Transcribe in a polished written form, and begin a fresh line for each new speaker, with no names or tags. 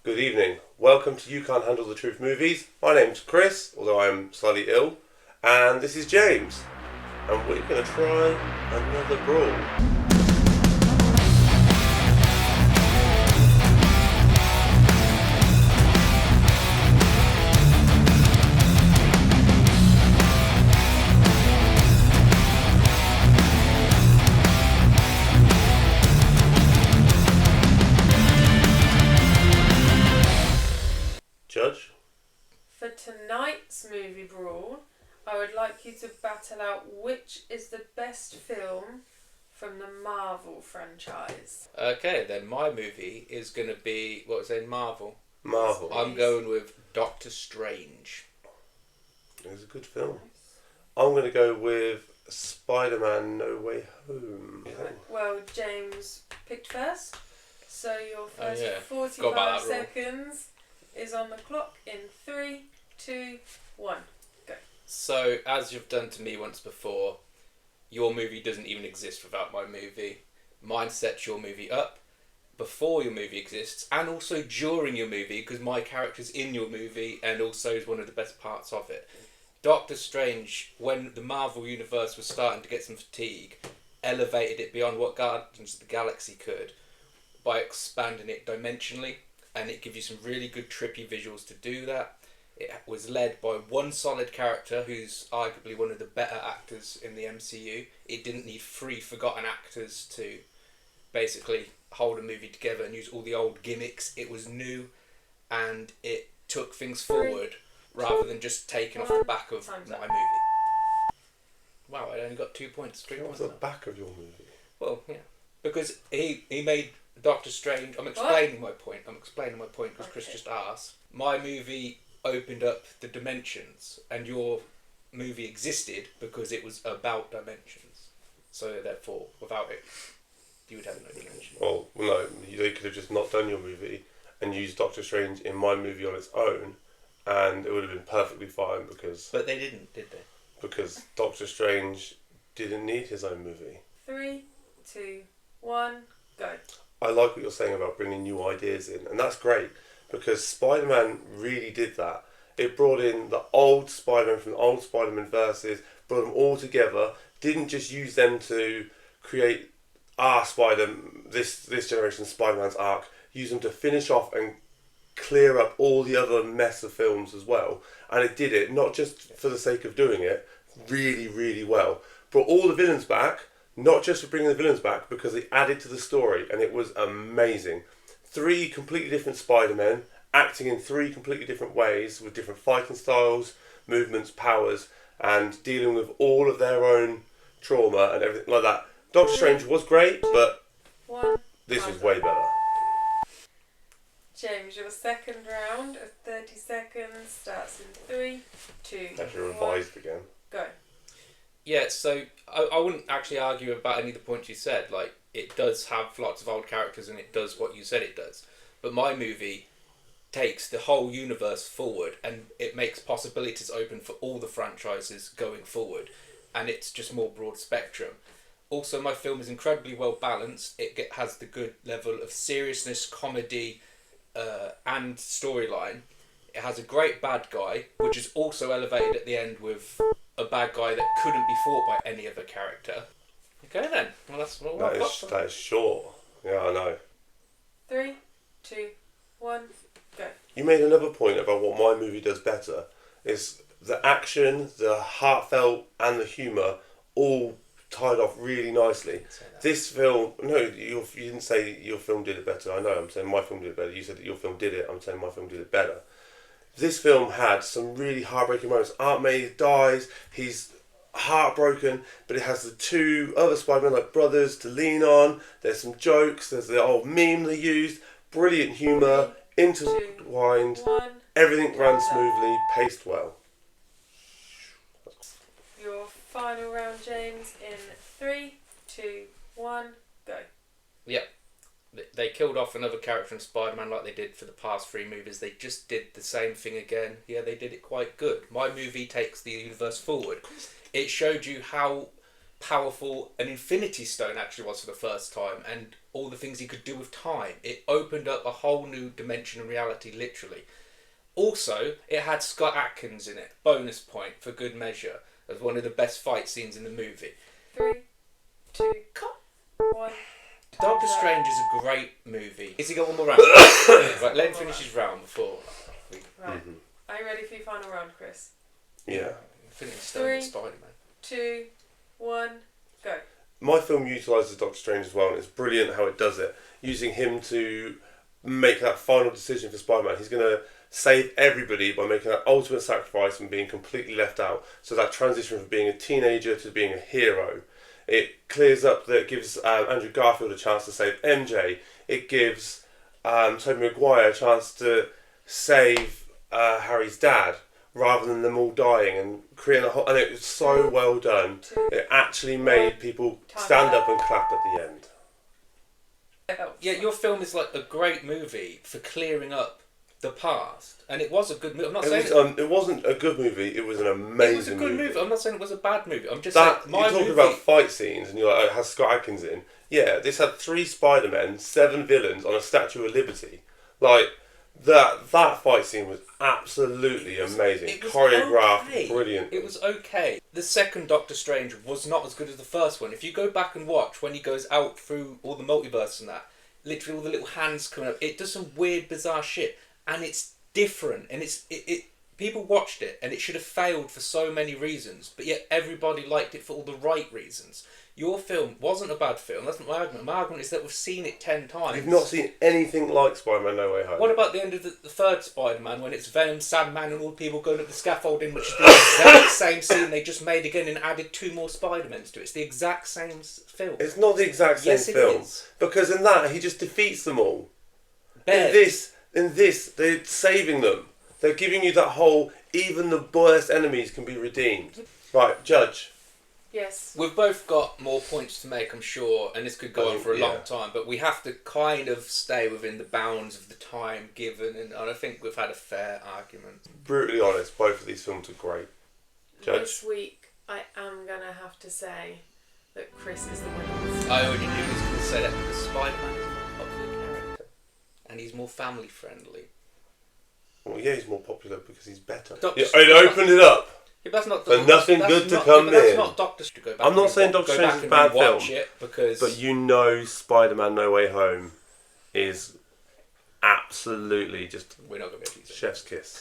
Good evening. Welcome to You Can't Handle the Truth Movies. My name's Chris, although I'm slightly ill, and this is James. And we're going to try another Brawl. Judge?
For tonight's movie Brawl, I would like you to battle out which is the best film from the Marvel franchise.
Okay, then my movie is going to be, what was it, Marvel?
Marvel.
I'm going with Doctor Strange.
It was a good film. I'm going to go with Spider-Man No Way Home.
Well, James picked first, so your first
yeah.
45 seconds is on the clock in 3, 2, 1. Go.
So, as you've done to me once before, your movie doesn't even exist without my movie. Mine sets your movie up before your movie exists, and also during your movie, because my character's in your movie and also is one of the best parts of it. Doctor Strange, when the Marvel Universe was starting to get some fatigue, elevated it beyond what Guardians of the Galaxy could by expanding it dimensionally, and it gives you some really good trippy visuals to do that. It was led by one solid character who's arguably one of the better actors in the MCU. It didn't need 3 forgotten actors to basically hold a movie together and use all the old gimmicks. It was new and it took things forward rather than just taking off the back of my movie. Wow, I only got 2 points, 3 points.
What's the back of your movie?
Well, yeah. Because he made Doctor Strange... I'm explaining my point because Chris just asked. My movie opened up the dimensions and your movie existed because it was about dimensions. So therefore, without it, you would have no dimension.
Well, no, they could have just not done your movie and used Doctor Strange in my movie on its own, and it would have been perfectly fine because...
But they didn't, did they?
Because Doctor Strange didn't need his own movie.
3, 2, 1, go.
I like what you're saying about bringing new ideas in, and that's great because Spider-Man really did that. It brought in the old Spider-Man from the old Spider-Man verses, brought them all together, didn't just use them to create this generation's Spider-Man's arc, use them to finish off and clear up all the other mess of films as well. And it did it, not just for the sake of doing it, really, really well. Brought all the villains back, not just for bringing the villains back, because they added to the story, and it was amazing. 3 completely different Spider-Men, acting in 3 completely different ways, with different fighting styles, movements, powers, and dealing with all of their own trauma and everything like that. Doctor Strange was great, but this was way better.
James, your second round of 30 seconds starts in 3, 2,
Actually
1.
revised again.
Go.
Yeah, so I wouldn't actually argue about any of the points you said. Like, it does have lots of old characters and it does what you said it does. But my movie takes the whole universe forward and it makes possibilities open for all the franchises going forward. And it's just more broad spectrum. Also, my film is incredibly well balanced. It has the good level of seriousness, comedy, and storyline. It has a great bad guy, which is also elevated at the end with a bad guy that couldn't be fought by any other character. Okay then, well that's all I've got.
That is short. Yeah, I know.
3, 2, 1, go.
You made another point about what my movie does better. Is the action, the heartfelt, and the humour all tied off really nicely. This film, no, you didn't say your film did it better. I know, I'm saying my film did it better. You said that your film did it. I'm saying my film did it better. This film had some really heartbreaking moments. Aunt May dies. He's heartbroken, but it has the 2 other Spider-Men like brothers to lean on. There's some jokes. There's the old meme they used. Brilliant humour. Intertwined.
2, 1.
Everything ran smoothly. Paced well.
Your final round, James, in 3, 2, 1, go.
Yep. They killed off another character in Spider-Man like they did for the past 3 movies. They just did the same thing again. Yeah, they did it quite good. My movie takes the universe forward. It showed you how powerful an Infinity Stone actually was for the first time, and all the things he could do with time. It opened up a whole new dimension of reality, literally. Also, it had Scott Adkins in it, bonus point for good measure, as one of the best fight scenes in the movie.
3, 2, 1.
Doctor Strange is a great movie. Is he got one more round? Right, let him finish his round before we...
Right. Are you ready for your final round, Chris?
Yeah.
Infinity Stone and Spider-Man.
2, 1, go.
My film utilises Doctor Strange as well, and it's brilliant how it does it. Using him to make that final decision for Spider-Man. He's going to save everybody by making that ultimate sacrifice and being completely left out. So that transition from being a teenager to being a hero. It clears up that it gives Andrew Garfield a chance to save MJ. It gives Tobey Maguire a chance to save Harry's dad, rather than them all dying and creating a whole... And it was so well done. It actually made people stand up and clap at the end.
Yeah, your film is like a great movie for clearing up the past, and it was a good movie. I'm not saying
it wasn't a good movie. It was an amazing.
It was a good movie. I'm not saying it was a bad movie. I'm just
that
saying
you're talking about fight scenes, and you're like, oh, it has Scott Adkins in. Yeah, this had 3 Spider-Men, 7 villains on a Statue of Liberty. Like that fight scene was absolutely amazing.
It was
choreographed,
okay.
brilliant.
It was okay. The second Doctor Strange was not as good as the first one. If you go back and watch when he goes out through all the multiverse and that, literally all the little hands coming up, it does some weird, bizarre shit, and it's different. And it people watched it, and it should have failed for so many reasons, but yet everybody liked it for all the right reasons. Your film wasn't a bad film. That's not my argument. My argument is that we've seen it 10 times.
You've not seen anything like Spider-Man No Way Home.
What about the end of the third Spider-Man when it's Venom, Sandman and all the people going up the scaffolding, which is the exact same scene they just made again and added 2 more Spider-Mans to it? It's the exact same film.
It's not the exact same film.
It is.
Because in that, he just defeats them all.
Ben.
In this, they're saving them. They're giving you that whole, even the worst enemies can be redeemed. Right, Judge.
Yes.
We've both got more points to make, I'm sure, and this could go on for a long time, but we have to kind of stay within the bounds of the time given, and I think we've had a fair argument.
Brutally honest, both of these films are great. Judge?
This week, I am going to have to say that Chris is the winner.
I already knew he was going to say that because Spider-Man is a more popular character, and he's more family friendly.
Well, yeah, he's more popular because he's better.
It
opened it up.
Yeah, that's not.
For nothing good to come in.
That's not Doctor Strange.
I'm not saying Doctor Strange is a bad film,
because
but you know, Spider-Man No Way Home is absolutely just
we're not going to be able to
chef's kiss.